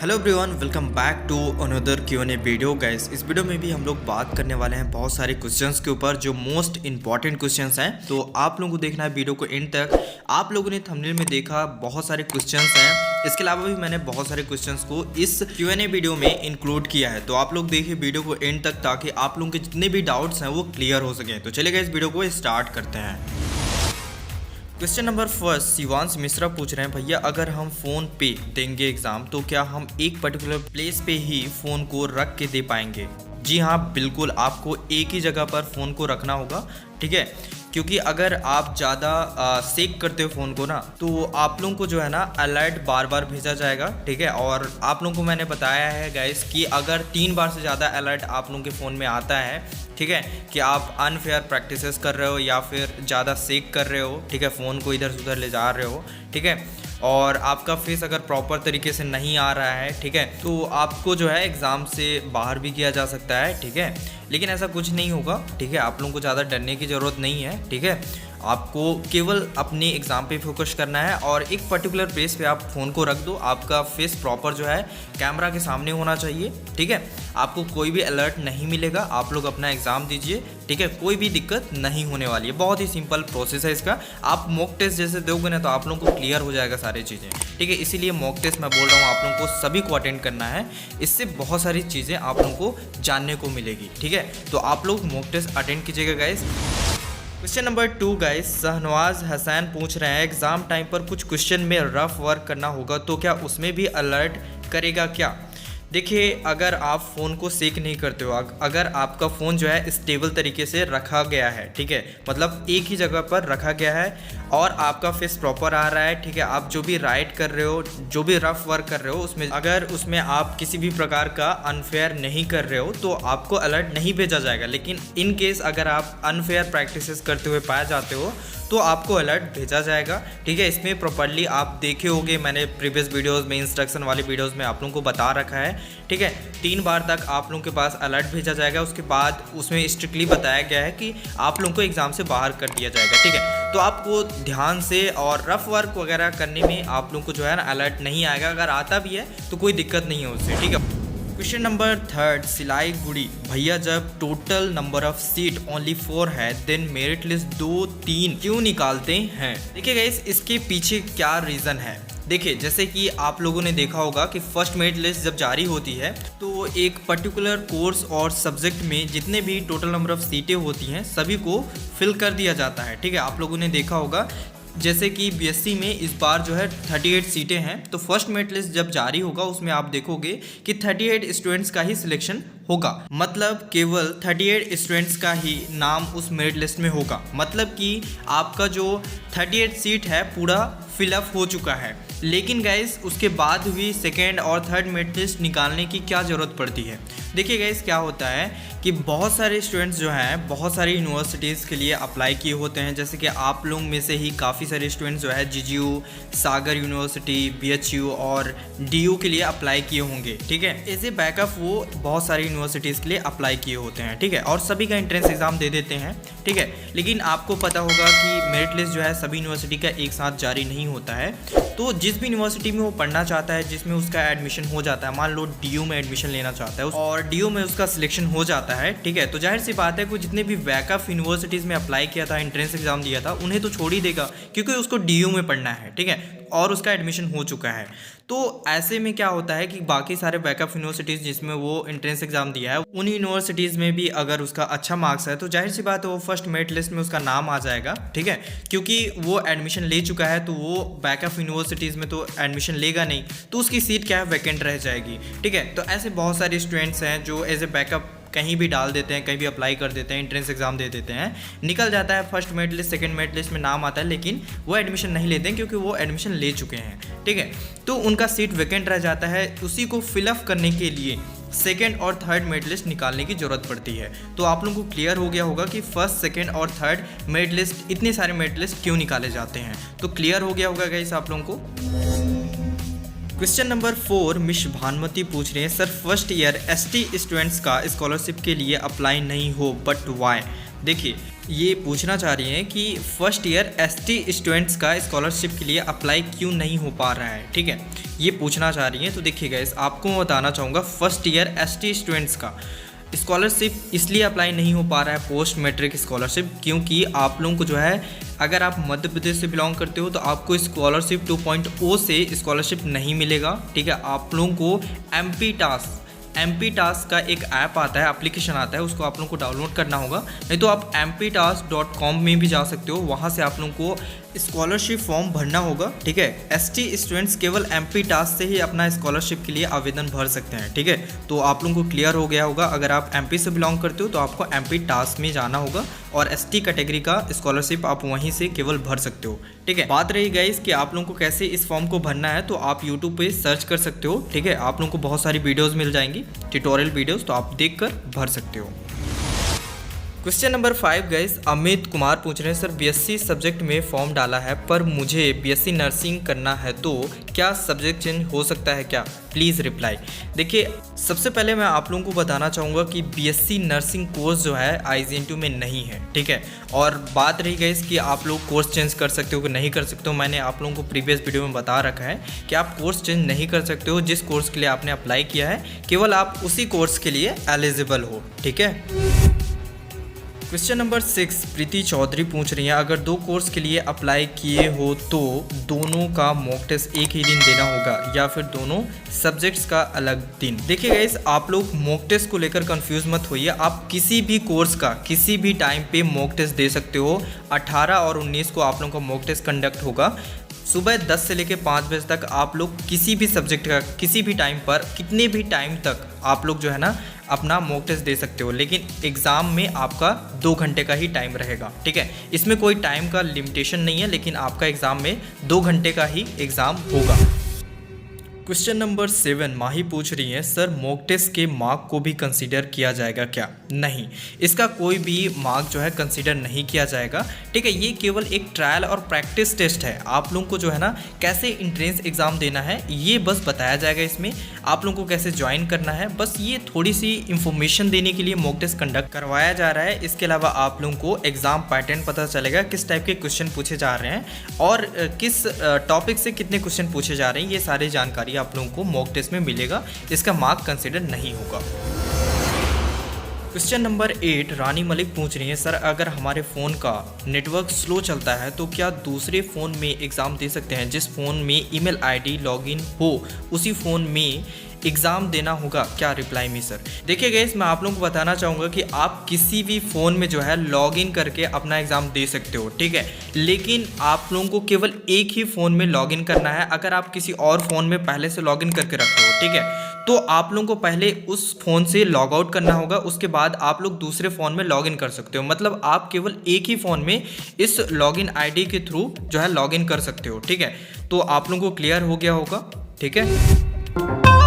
Hello everyone, welcome back to another Q&A video guys. इस video में भी हम लोग बात करने वाले हैं बहुत सारे क्वेश्चंस के ऊपर जो मोस्ट इंपॉर्टेंट क्वेश्चंस हैं। तो आप लोगों को देखना है वीडियो को एंड तक। आप लोगों ने थंबनेल में देखा बहुत सारे क्वेश्चंस हैं, इसके अलावा भी मैंने बहुत सारे क्वेश्चंस को इस Q&A वीडियो में इंक्लूड किया है। तो आप लोग देखिए वीडियो को एंड तक ताकि आप लोगों के जितने भी डाउट्स हैं वो क्लियर हो सकें। तो चलिए गाइस वीडियो को स्टार्ट करते हैं। Question number first, Shivansh Mishra पूछ रहे हैं, भैया अगर हम फ़ोन पे देंगे एग्ज़ाम तो क्या हम एक पर्टिकुलर प्लेस पे ही फ़ोन को रख के दे पाएंगे? जी हाँ, बिल्कुल आपको एक ही जगह पर फ़ोन को रखना होगा, ठीक है। क्योंकि अगर आप ज़्यादा सेक करते हो फ़ोन को ना, तो आप लोगों को जो है ना अलर्ट बार बार भेजा जाएगा, ठीक है। और आप लोगों को मैंने बताया है गाइस कि अगर 3 बार से ज़्यादा अलर्ट आप लोगों के फ़ोन में आता है, ठीक है, कि आप अनफेयर प्रैक्टिसेस कर रहे हो या फिर ज़्यादा सेक कर रहे हो, ठीक है, फ़ोन को इधर से उधर ले जा रहे हो, ठीक है, और आपका फेस अगर प्रॉपर तरीके से नहीं आ रहा है, ठीक है, तो आपको जो है एग्ज़ाम से बाहर भी किया जा सकता है, ठीक है। लेकिन ऐसा कुछ नहीं होगा, ठीक है, आप लोगों को ज़्यादा डरने की ज़रूरत नहीं है, ठीक है। आपको केवल अपने एग्ज़ाम पे फोकस करना है और एक पर्टिकुलर प्लेस पे आप फ़ोन को रख दो। आपका फेस प्रॉपर जो है कैमरा के सामने होना चाहिए, ठीक है। आपको कोई भी अलर्ट नहीं मिलेगा, आप लोग अपना एग्ज़ाम दीजिए, ठीक है, कोई भी दिक्कत नहीं होने वाली है। बहुत ही सिंपल प्रोसेस है इसका। आप मॉक टेस्ट जैसे दोगे ना तो आप लोगों को क्लियर हो जाएगा सारी चीज़ें, ठीक है। इसीलिए मॉक टेस्ट मैं बोल रहा हूँ आप लोगों को सभी को अटेंड करना है। इससे बहुत सारी चीज़ें आप लोगों को जानने को मिलेगी, ठीक है। तो आप लोग मॉक टेस्ट अटेंड कीजिएगा guys. Question number 2 guys, Shahnawaz Hussain पूछ रहे हैं, एग्ज़ाम टाइम पर कुछ क्वेश्चन में रफ वर्क करना होगा तो क्या उसमें भी अलर्ट करेगा क्या? देखिए, अगर आप फ़ोन को सेक नहीं करते हो, अगर आपका फ़ोन जो है स्टेबल तरीके से रखा गया है, ठीक है, मतलब एक ही जगह पर रखा गया है और आपका फेस प्रॉपर आ रहा है, ठीक है, आप जो भी राइट कर रहे हो, जो भी रफ वर्क कर रहे हो उसमें अगर उसमें आप किसी भी प्रकार का अनफेयर नहीं कर रहे हो तो आपको अलर्ट नहीं भेजा जाएगा। लेकिन इन केस अगर आप अनफेयर प्रैक्टिसेस करते हुए पाए जाते हो तो आपको अलर्ट भेजा जाएगा, ठीक है। इसमें प्रॉपर्ली आप देखे होंगे, मैंने प्रीवियस वीडियोस में इंस्ट्रक्शन वाले वीडियोस में आप लोगों को बता रखा है, ठीक है। 3 बार तक आप लोगों के पास अलर्ट भेजा जाएगा, उसके बाद उसमें स्ट्रिक्टली बताया गया है कि आप लोगों को एग्ज़ाम से बाहर कर दिया जाएगा, ठीक है। तो आपको ध्यान से और रफ वर्क वगैरह करने में आप लोगों को जो है ना अलर्ट नहीं आएगा। अगर आता भी है तो कोई दिक्कत नहीं है उससे, ठीक है। क्वेश्चन नंबर 3, सिलाई गुड़ी, भैया जब total number of seat only 4 है देन मेरिट लिस्ट 2-3 क्यों निकालते हैं? देखिए गाइस, इसके पीछे क्या रीज़न है। देखिए, जैसे कि आप लोगों ने देखा होगा कि फर्स्ट मेरिट लिस्ट जब जारी होती है तो एक पर्टिकुलर कोर्स और सब्जेक्ट में जितने भी टोटल नंबर ऑफ सीटें होती हैं सभी को फिल कर दिया जाता है, ठीक है। आप लोगों ने देखा होगा जैसे कि बीएससी में इस बार जो है 38 सीटें हैं, तो फर्स्ट मेरिट लिस्ट जब जारी होगा उसमें आप देखोगे कि 38 स्टूडेंट्स का ही सिलेक्शन होगा। मतलब केवल 38 स्टूडेंट्स का ही नाम उस मेरिट लिस्ट में होगा। मतलब कि आपका जो 38 सीट है पूरा फिलअप हो चुका है। लेकिन गाइस, उसके बाद भी सेकेंड और थर्ड मेरिट लिस्ट निकालने की क्या ज़रूरत पड़ती है? देखिए गाइस, क्या होता है कि बहुत सारे स्टूडेंट्स जो हैं बहुत सारी यूनिवर्सिटीज़ के लिए अप्लाई किए होते हैं। जैसे कि आप लोग में से ही काफ़ी सारे स्टूडेंट्स जो है जीजीयू, सागर यूनिवर्सिटी, बीएचयू और डीयू के लिए अप्लाई किए होंगे, ठीक है। एज ए बैकअप वो बहुत सारी यूनिवर्सिटीज़ के लिए अप्लाई किए होते हैं, ठीक है, और सभी का एंट्रेंस एग्ज़ाम दे देते हैं, ठीक है। लेकिन आपको पता होगा कि मेरिट लिस्ट जो है सभी यूनिवर्सिटी का एक साथ जारी नहीं होता है। तो जिस भी यूनिवर्सिटी में वो पढ़ना चाहता है, जिसमें उसका एडमिशन हो जाता है, मान लो डीयू में एडमिशन लेना चाहता है और डीयू में उसका सिलेक्शन हो जाता है, ठीक है, तो जाहिर सी बात है कि जितने भी बैकअप यूनिवर्सिटीज़ में अप्लाई किया था, एंट्रेंस एग्जाम दिया था, उन्हें तो छोड़ ही देगा क्योंकि उसको डीयू में पढ़ना है, ठीक है, और उसका एडमिशन हो चुका है। तो ऐसे में क्या होता है कि बाकी सारे बैकअप यूनिवर्सिटीज़ जिसमें वो एंट्रेंस एग्जाम दिया है उन यूनिवर्सिटीज़ में भी अगर उसका अच्छा मार्क्स है तो जाहिर सी बात है वो फर्स्ट मेरिट लिस्ट में उसका नाम आ जाएगा, ठीक है, क्योंकि वो एडमिशन ले चुका है। तो वो बैकअप यूनिवर्सिटीज़ में तो एडमिशन लेगा नहीं, तो उसकी सीट क्या है, वैकेंट रह जाएगी, ठीक है। तो ऐसे बहुत सारे स्टूडेंट्स हैं जो एज ए बैकअप कहीं भी डाल देते हैं, कहीं भी अप्लाई कर देते हैं, एंट्रेंस एग्जाम दे देते हैं, निकल जाता है first merit list, second merit list में नाम आता है, लेकिन वो एडमिशन नहीं लेते हैं क्योंकि वो एडमिशन ले चुके हैं, ठीक है। तो उनका सीट वैकेंट रह जाता है। उसी को फिलअप करने के लिए सेकेंड और थर्ड मेरिट लिस्ट निकालने की ज़रूरत पड़ती है। तो आप लोगों को क्लियर हो गया होगा कि फर्स्ट, सेकेंड और थर्ड मेरिट लिस्ट, इतने सारे मेरिट लिस्ट क्यों निकाले जाते हैं। तो क्लियर हो गया होगा गाइस आप लोगों को। क्वेश्चन नंबर 4, मिश भानुमति पूछ रहे हैं, sir first year ST students का स्कॉलरशिप के लिए अप्लाई नहीं हो बट वाई? देखिए ये पूछना चाह रही हैं कि फर्स्ट ईयर एसटी स्टूडेंट्स का स्कॉलरशिप के लिए अप्लाई क्यों नहीं हो पा रहा है, ठीक है, ये पूछना चाह रही हैं। तो देखिए गाइस, आपको मैं बताना चाहूँगा फर्स्ट ईयर एसटी स्टूडेंट्स का स्कॉलरशिप इसलिए अप्लाई नहीं हो पा रहा है, पोस्ट मैट्रिक स्कॉलरशिप, क्योंकि आप लोगों को जो है अगर आप मध्य प्रदेश से बिलोंग करते हो तो आपको स्कॉलरशिप 2.0 से स्कॉलरशिप नहीं मिलेगा, ठीक है। आप लोगों को एमपी टास्क का एक ऐप आता है, एप्लीकेशन आता है, उसको आप लोगों को डाउनलोड करना होगा, नहीं तो आप mptask.com में भी जा सकते हो, वहाँ से आप लोगों को स्कॉलरशिप फॉर्म भरना होगा, ठीक है। एसटी स्टूडेंट्स केवल एमपी टास्क से ही अपना स्कॉलरशिप के लिए आवेदन भर सकते हैं, ठीक है। तो आप लोगों को क्लियर हो गया होगा, अगर आप एमपी से बिलोंग करते हो तो आपको एमपी टास्क में जाना होगा और एसटी कैटेगरी का स्कॉलरशिप आप वहीं से केवल भर सकते हो, ठीक है। बात रही गाइस कि आप लोगों को कैसे इस फॉर्म को भरना है, तो आप यूट्यूब पे सर्च कर सकते हो, ठीक है। आप लोगों को बहुत सारी वीडियोस मिल जाएंगी, ट्यूटोरियल वीडियोस, तो आप देखकर भर सकते हो। Question number 5 guys, Amit Kumar पूछ रहे हैं सर बीएससी सब्जेक्ट में फॉर्म डाला है पर मुझे बीएससी नर्सिंग करना है तो क्या सब्जेक्ट चेंज हो सकता है क्या, प्लीज़ रिप्लाई। देखिए सबसे पहले मैं आप लोगों को बताना चाहूँगा कि बीएससी नर्सिंग कोर्स जो है IGNTU में नहीं है, ठीक है। और बात रही गाइस कि आप लोग कोर्स चेंज कर सकते हो कि नहीं कर सकते हो, मैंने आप लोगों को प्रीवियस वीडियो में बता रखा है कि आप कोर्स चेंज नहीं कर सकते हो। जिस कोर्स के लिए आपने अप्लाई किया है केवल आप उसी कोर्स के लिए एलिजिबल हो, ठीक है। क्वेश्चन नंबर 6 प्रीति चौधरी पूछ रही हैं अगर 2 कोर्स के लिए अप्लाई किए हो तो दोनों का मॉक टेस्ट एक ही दिन देना होगा या फिर दोनों सब्जेक्ट्स का अलग दिन। देखिए गाइस, आप लोग मॉक टेस्ट को लेकर कंफ्यूज मत होइए, आप किसी भी कोर्स का किसी भी टाइम पे मॉक टेस्ट दे सकते हो। 18 और 19 को आप लोगों का मॉक टेस्ट कंडक्ट होगा, सुबह 10 से लेकर 5 बजे तक आप लोग किसी भी सब्जेक्ट का किसी भी टाइम पर कितने भी टाइम तक आप लोग जो है ना अपना मॉक टेस्ट दे सकते हो, लेकिन एग्ज़ाम में आपका 2 घंटे का ही टाइम रहेगा, ठीक है। इसमें कोई टाइम का लिमिटेशन नहीं है, लेकिन आपका एग्ज़ाम में 2 घंटे का ही एग्ज़ाम होगा। क्वेश्चन नंबर 7 माही पूछ रही है सर मॉक टेस्ट के मार्क को भी कंसीडर किया जाएगा क्या? नहीं, इसका कोई भी मार्क जो है कंसीडर नहीं किया जाएगा, ठीक है। ये केवल एक ट्रायल और प्रैक्टिस टेस्ट है। आप लोगों को जो है ना कैसे एंट्रेंस एग्ज़ाम देना है ये बस बताया जाएगा, इसमें आप लोगों को कैसे ज्वाइन करना है, बस ये थोड़ी सी इंफॉर्मेशन देने के लिए मॉक टेस्ट कंडक्ट करवाया जा रहा है। इसके अलावा आप लोगों को एग्ज़ाम पैटर्न पता चलेगा, किस टाइप के क्वेश्चन पूछे जा रहे हैं और किस टॉपिक से कितने क्वेश्चन पूछे जा रहे हैं, ये सारी जानकारी आप लोगों को मॉक टेस्ट में मिलेगा। इसका मार्क कंसीडर नहीं होगा। क्वेश्चन नंबर 8 रानी मलिक पूछ रही है सर अगर हमारे फ़ोन का नेटवर्क स्लो चलता है तो क्या दूसरे फ़ोन में एग्ज़ाम दे सकते हैं? जिस फ़ोन में ईमेल आईडी लॉगिन हो उसी फ़ोन में एग्ज़ाम देना होगा क्या? Reply me sir. देखिए गाइस, मैं आप लोगों को बताना चाहूँगा कि आप किसी भी फ़ोन में जो है लॉगिन करके अपना एग्ज़ाम दे सकते हो, ठीक है, लेकिन आप लोगों को केवल एक ही फ़ोन में लॉगिन करना है। अगर आप किसी और फ़ोन में पहले से लॉगिन करके रखते हो, ठीक है, तो आप लोगों को पहले उस फ़ोन से लॉग आउट करना होगा, उसके बाद आप लोग दूसरे फ़ोन में लॉगिन कर सकते हो। मतलब आप केवल एक ही फ़ोन में इस लॉगिन आईडी के थ्रू जो है लॉगिन कर सकते हो, ठीक है। तो आप लोगों को क्लियर हो गया होगा, ठीक है।